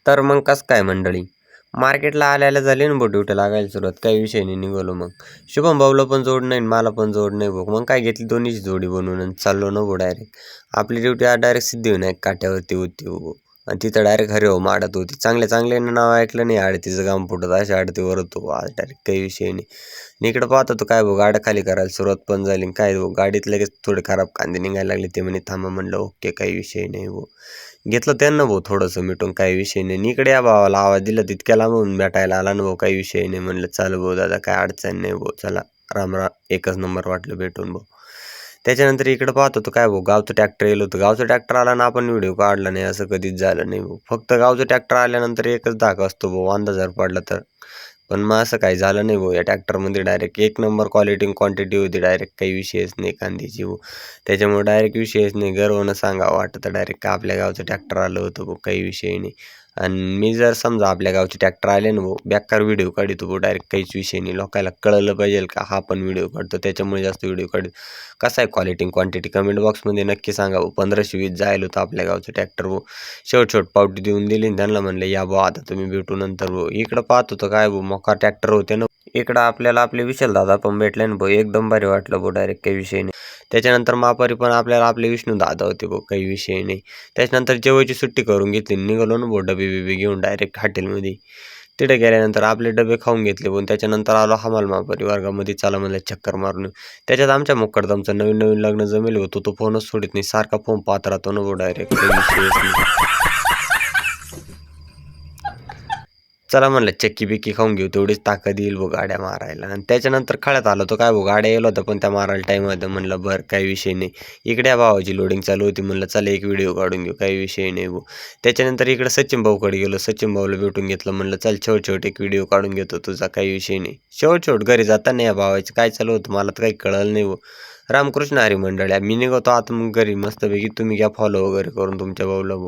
तर मग कसं काय मंडळी, मार्केटला आल्याला झाली ना भाऊ ड्युटी लागायला सुरुवात. काही विषय नाही, निघालो मग. शुभम भाऊला पण जोड नाही मला पण जोड नाही भाऊ. मग काय घेतली दोन्हीची जोडी बनवून आणि चाललो ना भाऊ डायरेक्ट. आपली ड्युटी डायरेक्ट सिद्धिविनायक काट्यावरती होती हो. आणि तिथं डायरेक्ट हरिओम आडत होती. चांगले नाव ऐकलं नाही आडतीचं काम फुटत अशा आडतीवर होतो आज डायरेक्ट. काही विषय नाही. आणि इकडं पाहत होतो काय भाऊ, गाड्या खाली करायला सुरुवात पण झाली. काय भाऊ गाडीत लगेच थोडे खराब कांदे निघायला लागले. ते म्हणे थांबा, म्हणलं ओके काही विषय नाही भाऊ. घेतलं त्यांना भाऊ थोडंसं मिटून, काही विषय नाही. आणि इकडे या भावाला आवाज दिला तितक्या लांबून भेटायला आला ना भाऊ. काही विषय नाही, म्हणलं चालू भाऊ दादा काय अडचण नाही भाऊ, चला राम राम. एकच नंबर वाटलं भेटून भाऊ. त्याच्यानंतर इकडं पाहत होतो काय भाऊ, गावचं ट्रॅक्टर येलं होतं. गावचं ट्रॅक्टर आला ना आपण व्हिडिओ काढला नाही असं कधीच झालं नाही भाऊ. फक्त गावचं ट्रॅक्टर आल्यानंतर एकच धाक असतो भाऊ, अंदाज जर पडला तर. पण मग असं काही झालं नाही भाऊ. या ट्रॅक्टरमध्ये डायरेक्ट एक नंबर क्वालिटी क्वांटिटी होती डायरेक्ट. काही विषयच नाही कांद्याची भाऊ. त्याच्यामुळे डायरेक्ट विषयच नाही, गर्वानं सांगावं वाटतं डायरेक्ट का आपल्या गावचं ट्रॅक्टर आलं होतं भाऊ. काही विषय नाही. आणि मी जर समजा आपल्या गावचे ट्रॅक्टर आले ना भाऊ, बेकार व्हिडिओ काढतो भाऊ डायरेक्ट. काहीच विषय नाही. लोकांना कळलं पाहिजे का हा पण व्हिडिओ काढतो, त्याच्यामुळे जास्त व्हिडिओ काढतो. कसं आहे क्वालिटी क्वांटिटी कमेंट बॉक्समध्ये नक्की सांगा भाऊ. 1520 जायला होतं आपल्या गावचं ट्रॅक्टर भाऊ. शेवट पावटी देऊन दिली आणि त्यांना म्हणलं या भाऊ आता तुम्ही भेटू नंतर भाऊ. इकडं पाहत होतं काय भाऊ, मोका ट्रॅक्टर होते ना. इकडं आपल्याला आपले विशाल दादा पण भेटले ना भाऊ. एकदम भारी वाटलं भाऊ डायरेक्ट. काही विषय नाही. त्याच्यानंतर मापारी पण आपल्याला आपले विष्णू दादा होते भाऊ. काही विषय नाही. त्याच्यानंतर जेवायची सुट्टी करून घेतली, निघालो ना भाऊ डबे बिबे घेऊन डायरेक्ट हॉटेलमध्ये. तिथे गेल्यानंतर आपले डबे खाऊन घेतले पण त्याच्यानंतर आलो हमाल मापारी वर्गामध्ये. चला म्हणलं चक्कर मारून. त्याच्यात आमच्या मुक्कडदमचं नवीन लग्न जमेल होतं. तो फोनच सोडित नाही, सारखा फोन पाहत राहतो ना भाऊ डायरेक्ट. काही विषयच नाही. चला म्हणलं चक्की बिक्की खाऊन घेऊ, तेवढीच ताकद येईल भाऊ गाड्या मारायला. आणि त्याच्यानंतर खळ्यात आलो तो काय भाऊ, गाड्या येलो होतं पण त्या मारायला टाईम होता. म्हणलं बरं काही विषय नाही. इकडे भावाची लोडिंग चालू होती, म्हणलं चला एक व्हिडिओ काढून घेऊ, काही विषय नाही भाऊ. त्याच्यानंतर इकडे सचिन भाऊकडे गेलो, सचिन भाऊला भेटून घेतलं. म्हणलं चल शेवट एक व्हिडिओ काढून घेतो तुझा, काही विषय नाही. शेवट घरी जाताना या भावाचे काय चालू होतं मला तर काही कळलं नाही भाऊ. रामकृष्ण हरी मंडळी. मी निघतो आता मग घरी मस्तपैकी. तुम्ही घ्या फॉलो वगैरे करून तुमच्या भाऊला भाऊ.